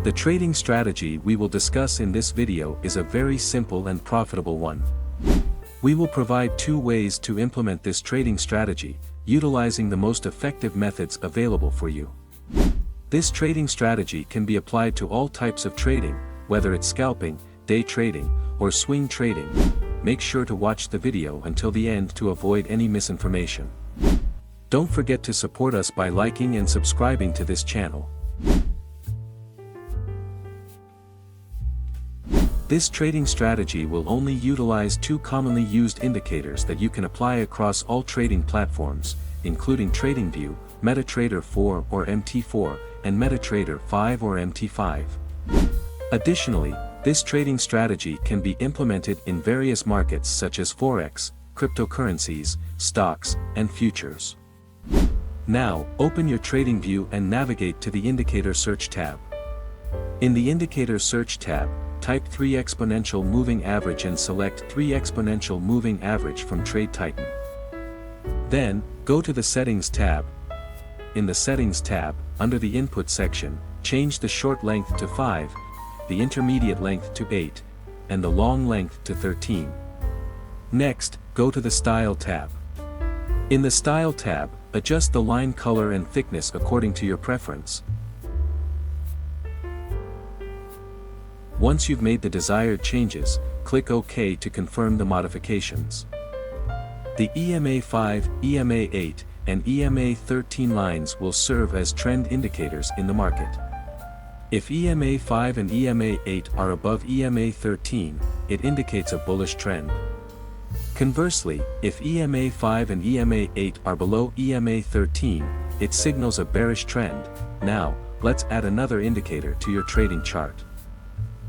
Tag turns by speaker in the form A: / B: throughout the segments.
A: The trading strategy we will discuss in this video is a very simple and profitable one. We will provide 2 ways to implement this trading strategy, utilizing the most effective methods available for you. This trading strategy can be applied to all types of trading, whether it's scalping, day trading, or swing trading. Make sure to watch the video until the end to avoid any misinformation. Don't forget to support us by liking and subscribing to this channel. This trading strategy will only utilize 2 commonly used indicators that you can apply across all trading platforms, including TradingView, MetaTrader 4 or MT4, and MetaTrader 5 or MT5. Additionally, this trading strategy can be implemented in various markets such as Forex, cryptocurrencies, stocks, and futures. Now, open your TradingView and navigate to the Indicator Search tab. In the Indicator Search tab, type 3 Exponential Moving Average and select 3 Exponential Moving Average from TradeTitan. Then, go to the Settings tab. In the Settings tab, under the Input section, change the short length to 5, the intermediate length to 8, and the long length to 13. Next, go to the Style tab. In the Style tab, adjust the line color and thickness according to your preference. Once you've made the desired changes, click OK to confirm the modifications. The EMA 5, EMA 8, and EMA 13 lines will serve as trend indicators in the market. If EMA 5 and EMA 8 are above EMA 13, it indicates a bullish trend. Conversely, if EMA 5 and EMA 8 are below EMA 13, it signals a bearish trend. Now, let's add another indicator to your trading chart.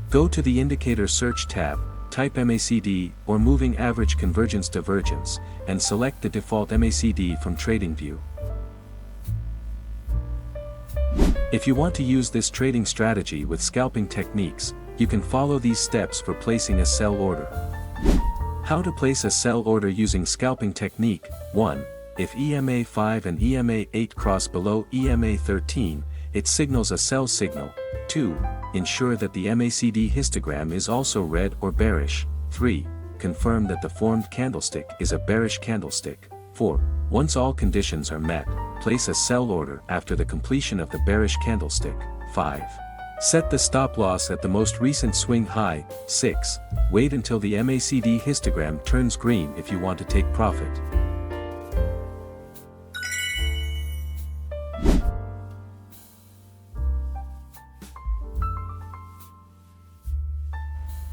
A: Go to the Indicator Search tab, type MACD or Moving Average Convergence Divergence, and select the default MACD from TradingView. If you want to use this trading strategy with scalping techniques, you can follow these steps for placing a sell order. How to place a sell order using scalping technique. 1. If EMA 5 and EMA 8 cross below EMA 13, it signals a sell signal. 2. Ensure that the MACD histogram is also red or bearish. 3. Confirm that the formed candlestick is a bearish candlestick. 4. Once all conditions are met, place a sell order after the completion of the bearish candlestick. 5. Set the stop loss at the most recent swing high. 6. Wait until the MACD histogram turns green if you want to take profit.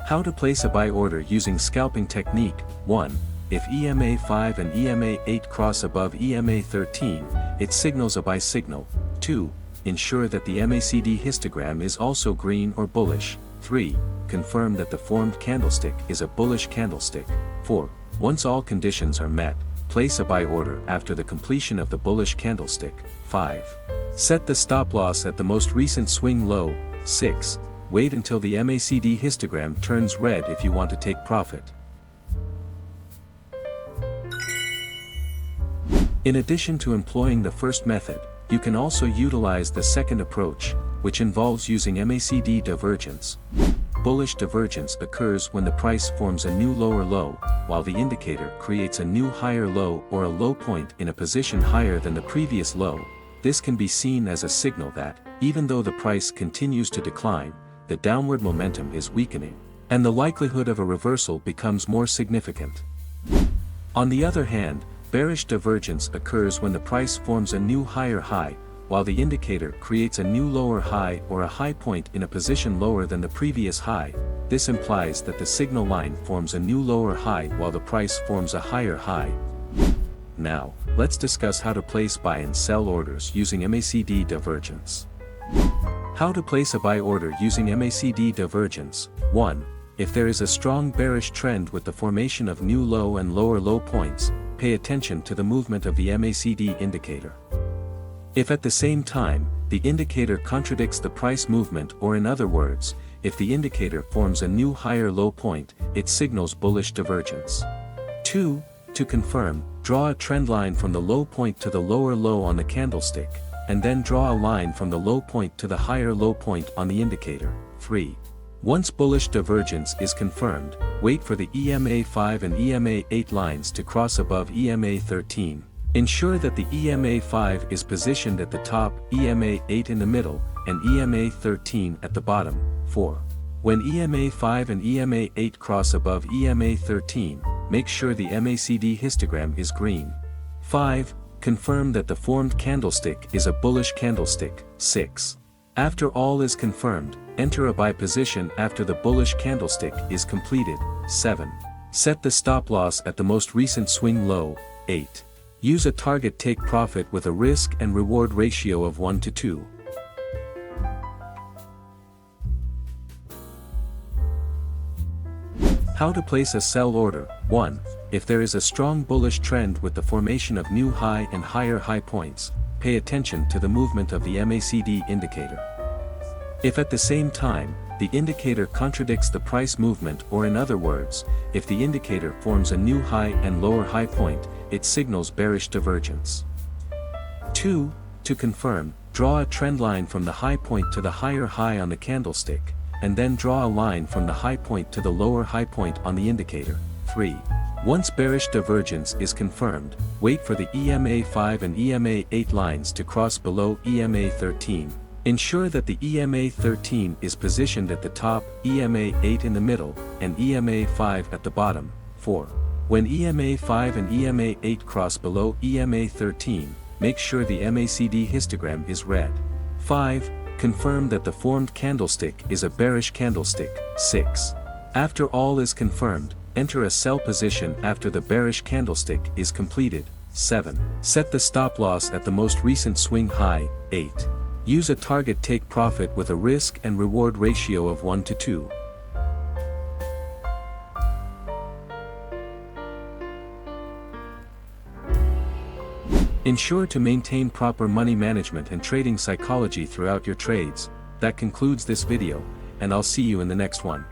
A: How to place a buy order using scalping technique. 1. If EMA 5 and EMA 8 cross above EMA 13, it signals a buy signal. 2. Ensure that the MACD histogram is also green or bullish. 3. Confirm that the formed candlestick is a bullish candlestick. 4. Once all conditions are met, place a buy order after the completion of the bullish candlestick. 5. Set the stop loss at the most recent swing low. 6. Wait until the MACD histogram turns red if you want to take profit. In addition to employing the first method, you can also utilize the second approach, which involves using MACD divergence. Bullish divergence occurs when the price forms a new lower low, while the indicator creates a new higher low or a low point in a position higher than the previous low. This can be seen as a signal that, even though the price continues to decline, the downward momentum is weakening, and the likelihood of a reversal becomes more significant. On the other hand, bearish divergence occurs when the price forms a new higher high, while the indicator creates a new lower high or a high point in a position lower than the previous high. This implies that the signal line forms a new lower high while the price forms a higher high. Now, let's discuss how to place buy and sell orders using MACD divergence. How to place a buy order using MACD divergence. 1. If there is a strong bearish trend with the formation of new low and lower low points, pay attention to the movement of the MACD indicator. If at the same time, the indicator contradicts the price movement, or in other words, if the indicator forms a new higher low point, it signals bullish divergence. 2. To confirm, draw a trend line from the low point to the lower low on the candlestick. and then draw a line from the low point to the higher low point on the indicator. 3. Once bullish divergence is confirmed, wait for the EMA 5 and EMA 8 lines to cross above EMA 13. Ensure that the EMA 5 is positioned at the top, EMA 8 in the middle, and EMA 13 at the bottom. 4. When EMA 5 and EMA 8 cross above EMA 13, make sure the MACD histogram is green. 5. Confirm that the formed candlestick is a bullish candlestick. 6. After all is confirmed, enter a buy position after the bullish candlestick is completed. 7. Set the stop loss at the most recent swing low. 8. Use a target take profit with a risk and reward ratio of 1 to 2. How to place a sell order. 1. If there is a strong bullish trend with the formation of new high and higher high points, pay attention to the movement of the MACD indicator. If at the same time, the indicator contradicts the price movement, or in other words, if the indicator forms a new high and lower high point, it signals bearish divergence. 2. To confirm, draw a trend line from the high point to the higher high on the candlestick, and then draw a line from the high point to the lower high point on the indicator. 3. Once bearish divergence is confirmed, wait for the EMA 5 and EMA 8 lines to cross below EMA 13. Ensure that the EMA 13 is positioned at the top, EMA 8 in the middle, and EMA 5 at the bottom. 4. When EMA 5 and EMA 8 cross below EMA 13, make sure the MACD histogram is red. 5. Confirm that the formed candlestick is a bearish candlestick. 6. After all is confirmed, enter a sell position after the bearish candlestick is completed. 7. Set the stop loss at the most recent swing high. 8. Use a target take profit with a risk and reward ratio of 1 to 2. Ensure to maintain proper money management and trading psychology throughout your trades. That concludes this video, and I'll see you in the next one.